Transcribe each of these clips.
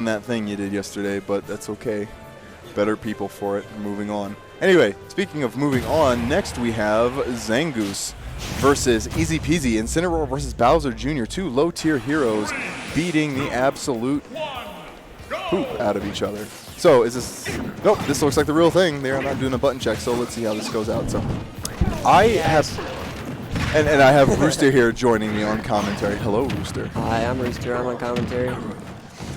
that thing you did yesterday, but that's okay. Better people for it. Moving on. Anyway, speaking of moving on, next we have Zangoose versus EZPZ, Incineroar versus Bowser Jr., two low-tier heroes beating the absolute poop out of each other. So is this... Nope, this looks like the real thing. They're not doing a button check, so let's see how this goes out. So I have... And I have Rooster here joining me on commentary. Hello, Rooster. Hi, I'm Rooster. I'm on commentary.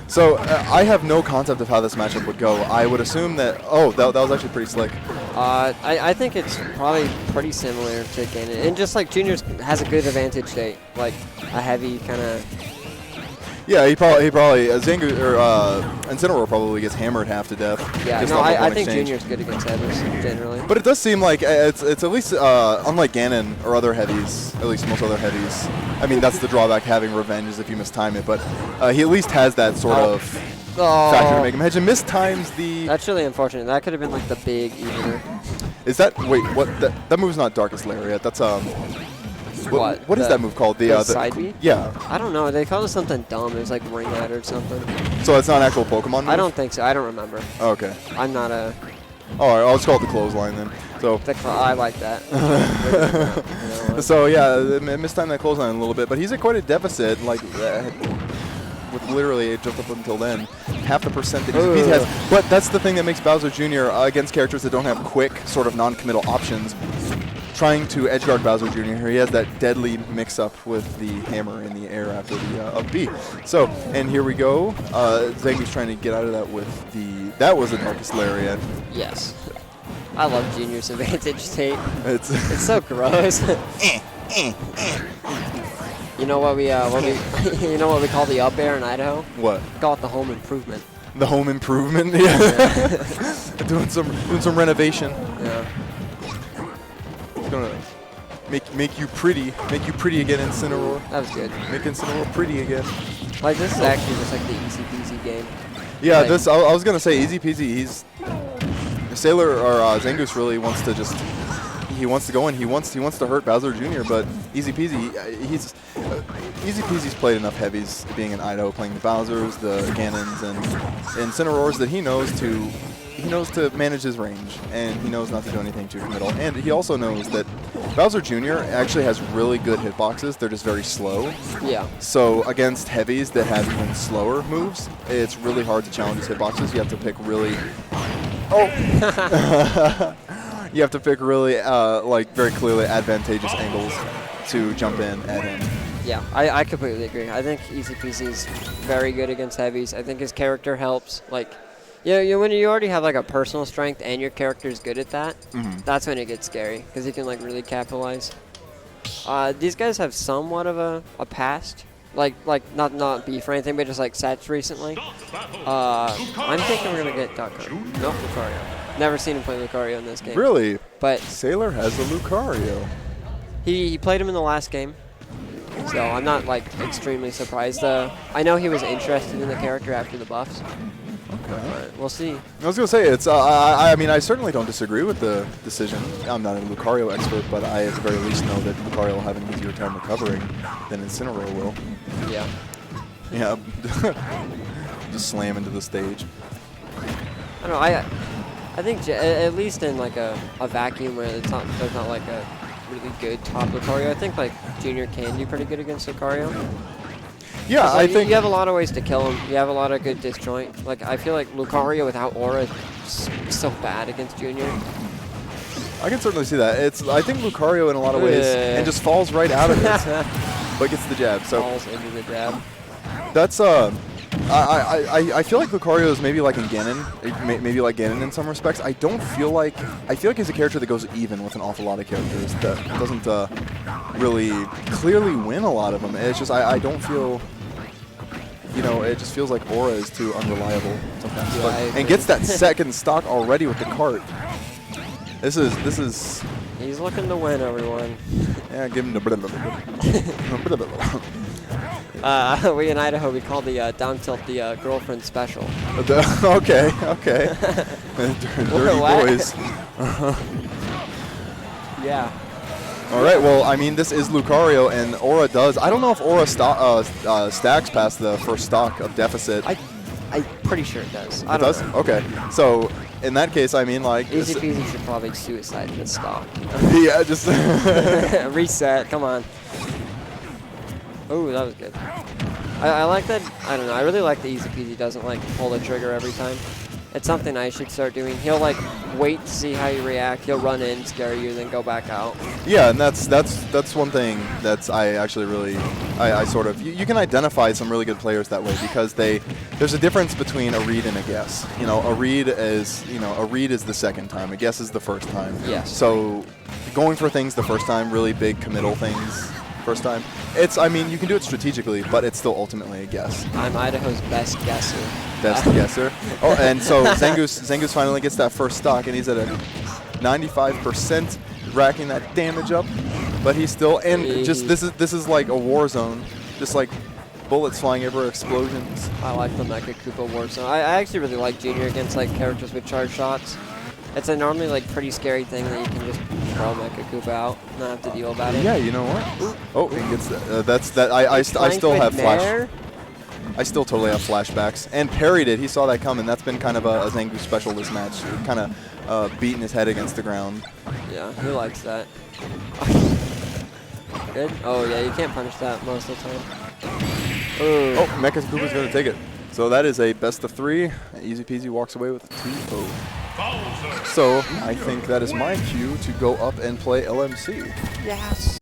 So I have no concept of how this matchup would go. I would assume that... Oh, that was actually pretty slick. I think it's probably pretty similar to Ganon. And just like Junior has a good advantage state, like a heavy kind of... Yeah, he probably Zangoose or Incineroar probably gets hammered half to death. Yeah, no, I think Junior's good against heavies generally. But it does seem like it's at least unlike Ganon or other heavies, at least most other heavies. I mean, that's the drawback having revenge is if you mistime it. But he at least has that sort of factor to make him hedge. And mistimes the. That's really unfortunate. That could have been like the big evener. Is that wait? What that move's not Darkest Lariat. That's What is that move called? The side B? Yeah. I don't know. They called it something dumb. It was like Ring Out or something. So it's not an actual Pokemon move? I don't think so. I don't remember. Oh, okay. I'm not a... All right, I'll just call it the clothesline then. So. I like that. So yeah, mistimed that clothesline a little bit, but he's at quite a deficit. Like with literally just up until then, half the percent that he has. But that's the thing that makes Bowser Jr. Against characters that don't have quick, sort of non-committal options. Trying to edgeguard Bowser Jr. here. He has that deadly mix-up with the hammer in the air after the up B. So, and here we go. Zangoose trying to get out of that with the... That was the Darkest Lariat. Yes. I love Junior's advantage state. It's so gross. You know what we you know what we call the up air in Idaho? What? We call it the home improvement. The home improvement? Yeah. doing some renovation. Yeah. Gonna make you pretty again, Incineroar. That was good. Make Incineroar pretty again. Like this is actually just like the easy peasy game. Yeah, like, I was gonna say easy peasy. He's Sailor or Zangoose really wants to just he wants to go in. He wants to hurt Bowser Jr. But easy peasy. Easy peasy's played enough heavies being in Idaho, playing the Bowsers, the Ganons, and Incineroars that he knows to manage his range, and he knows not to do anything too committal. And he also knows that Bowser Jr. actually has really good hitboxes. They're just very slow. Yeah. So against heavies that have even slower moves, it's really hard to challenge his hitboxes. You have to pick really... Oh! You have to pick really, like, very clearly advantageous angles to jump in at him. Yeah, I completely agree. I think EZPZ is very good against heavies. I think his character helps, like... Yeah, when you already have like a personal strength and your character is good at that, that's when it gets scary because you can like really capitalize. These guys have somewhat of a past, like not beef or anything, but just like sets recently. I'm thinking we're gonna get Ducko. Nope, Lucario. Never seen him play Lucario in this game. Really? But Sailor has a Lucario. He played him in the last game, so I'm not like extremely surprised. I know he was interested in the character after the buffs. Okay. We'll see. I was going to say, it's. I mean, I certainly don't disagree with the decision. I'm not a Lucario expert, but I at the very least know that Lucario will have an easier time recovering than Incineroar will. Yeah. Yeah. Just slam into the stage. I don't know. I think at least in like a vacuum where there's not like a really good top Lucario, I think like Junior can do pretty good against Lucario. Yeah, I think you have a lot of ways to kill him. You have a lot of good disjoint. Like I feel like Lucario without Aura is so bad against Junior. I can certainly see that. I think Lucario in a lot of ways and just falls right out of it, but gets the jab. So falls into the jab. That's I feel like Lucario is maybe like in Ganon, maybe like Ganon in some respects. I feel like he's a character that goes even with an awful lot of characters that doesn't really clearly win a lot of them. It's just I don't feel. You know, it just feels like Aura is too unreliable sometimes. Yeah, and gets that second stock already with the cart. This is. He's looking to win, everyone. Yeah, give him the. We in Idaho, we call the down tilt the girlfriend special. Okay. Dirty boys. Yeah. All right, well, I mean, this is Lucario, and Aura does. I don't know if Aura stacks past the first stock of deficit. I'm pretty sure it does. I It don't does? know. Okay. So in that case, I mean, like, Easy peasy should probably suicide this stock. yeah, just Reset. Come on. Oh, that was good. I like that. I don't know. I really like the Easy Peasy doesn't like pull the trigger every time. It's something I should start doing. He'll like wait to see how you react. He'll run in, scare you, then go back out. yeah, and that's one thing that's I actually really I sort of you can identify some really good players that way because there's a difference between a read and a guess. You know, a read is the second time, a guess is the first time. Yes. So going for things the first time, really big committal things first time. I mean, you can do it strategically, but it's still ultimately a guess. I'm Idaho's best guesser. Best guesser. Oh, and so Zangoose finally gets that first stock, and he's at a 95%, racking that damage up. But he's still, and just this is like a war zone, just like bullets flying everywhere, explosions. I like the Mecha Koopa Warzone. I actually really like Junior against like characters with charge shots. It's a normally like pretty scary thing that you can just throw Mecha Koopa out, not have to deal about it. Yeah, you know what? Oh, he gets that. I still have flash. I still totally have flashbacks. And parried it. He saw that coming. That's been kind of a Zangoose special this match. Kind of beating his head against the ground. Yeah, he likes that. Good. Oh yeah, you can't punish that most of the time. Ooh. Oh, Mecha Koopa's going to take it. So that is a best of 3. Easy Peasy walks away with a 2-0. So I think that is my cue to go up and play LMC. Yes.